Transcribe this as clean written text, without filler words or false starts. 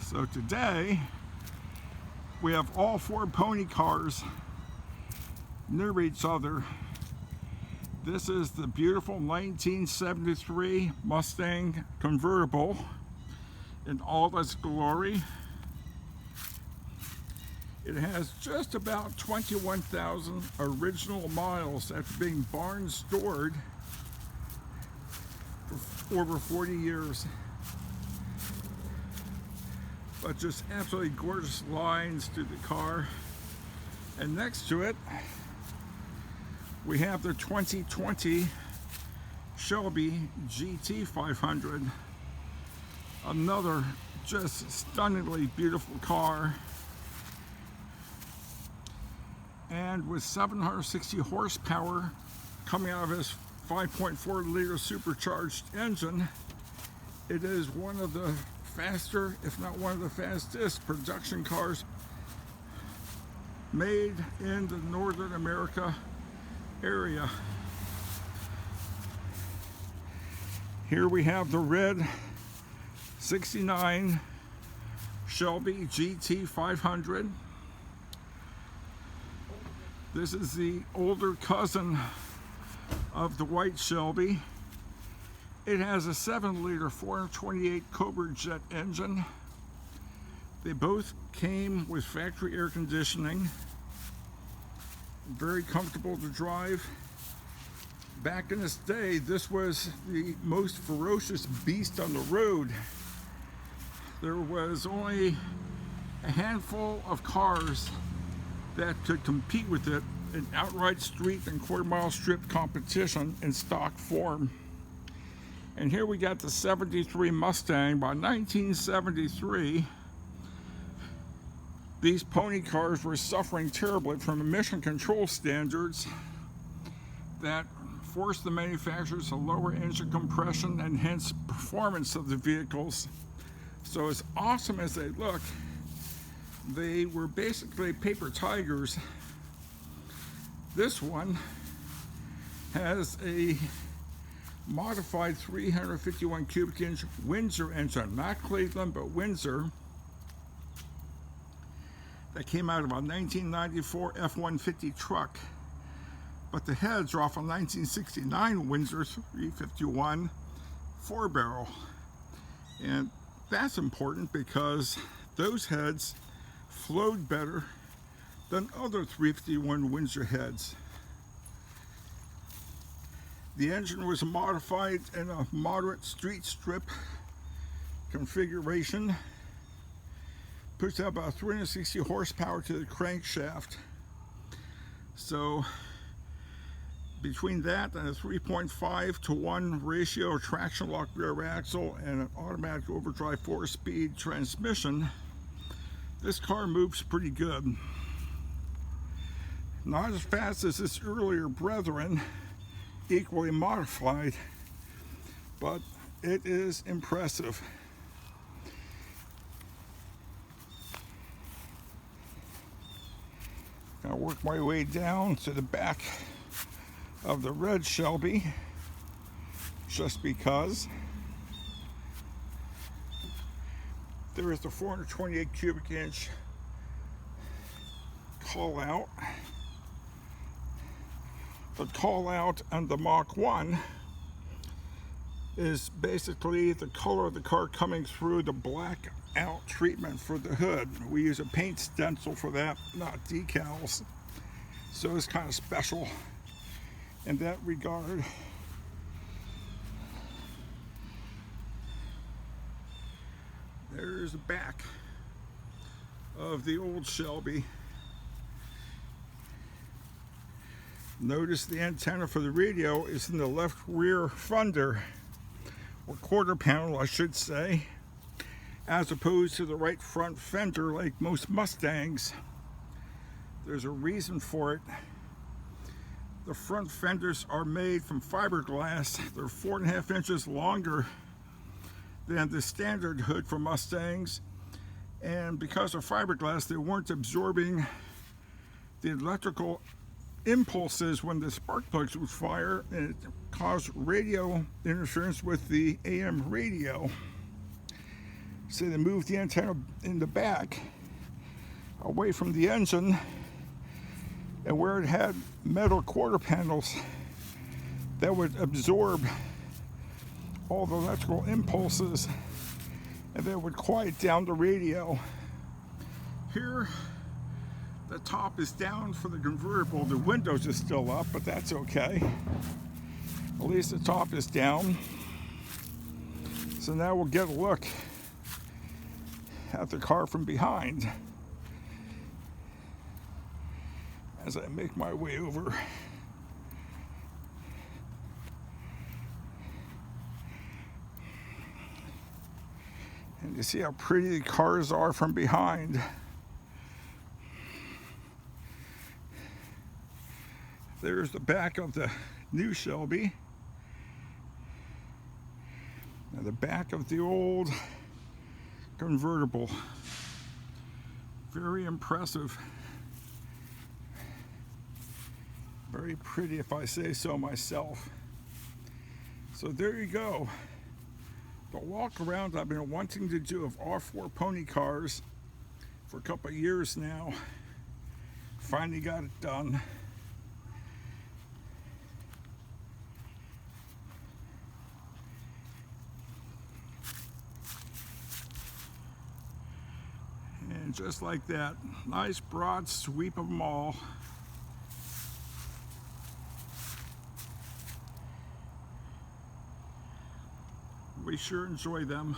So today we have all four pony cars near each other. This is the beautiful 1973 Mustang Convertible in all its glory. It has just about 21,000 original miles after being barn stored for over 40 years. But just absolutely gorgeous lines to the car. And next to it, we have the 2020 Shelby GT500. Another just stunningly beautiful car. And with 760 horsepower coming out of his 5.4 liter supercharged engine, it is one of the faster, if not one of the fastest production cars made in the Northern America area. Here we have the red 69 Shelby GT500. This is the older cousin of the white Shelby. It has a 7-liter 428 Cobra jet engine. They both came with factory air conditioning. Very comfortable to drive. Back in this day, this was the most ferocious beast on the road. There was only a handful of cars that could compete with it in outright street and quarter-mile strip competition in stock form. And here we got the 73 Mustang. By 1973, these pony cars were suffering terribly from emission control standards that forced the manufacturers to lower engine compression and hence performance of the vehicles. So as awesome as they look, they were basically paper tigers. This one has a modified 351 cubic inch Windsor engine, not Cleveland, but Windsor, that came out of a 1994 F-150 truck. But the heads are off a 1969 Windsor 351 4-barrel. And that's important because those heads flowed better than other 351 Windsor heads. The engine was modified in a moderate street strip configuration. Puts out about 360 horsepower to the crankshaft. So between that and a 3.5-to-1 ratio traction lock rear axle and an automatic overdrive 4-speed transmission, this car moves pretty good. Not as fast as its earlier brethren, equally modified, but it is impressive. Gonna work my way down to the back of the red Shelby, just because. There is the 428 cubic inch call out. The call out on the Mach 1 is basically the color of the car coming through the black out treatment for the hood. We use a paint stencil for that, not decals. So it's kind of special in that regard. There's the back of the old Shelby. Notice the antenna for the radio is in the left rear fender, or quarter panel I should say, as opposed to the right front fender like most Mustangs. There's a reason for it. The front fenders are made from fiberglass. They're 4.5 inches longer than the standard hood for Mustangs, and because of fiberglass, they weren't absorbing the electrical impulses when the spark plugs would fire, and it caused radio interference with the AM radio. So they moved the antenna in the back away from the engine, and where it had metal quarter panels that would absorb all the electrical impulses and then would quiet down the radio. Here, the top is down for the convertible. The windows are still up, but that's okay. At least the top is down. So now we'll get a look at the car from behind as I make my way over. And you see how pretty the cars are from behind. There's the back of the new Shelby. And the back of the old convertible. Very impressive. Very pretty, if I say so myself. So there you go. The walk around I've been wanting to do of R4 pony cars for a couple of years now. Finally got it done. And just like that, nice broad sweep of them all. We sure enjoy them.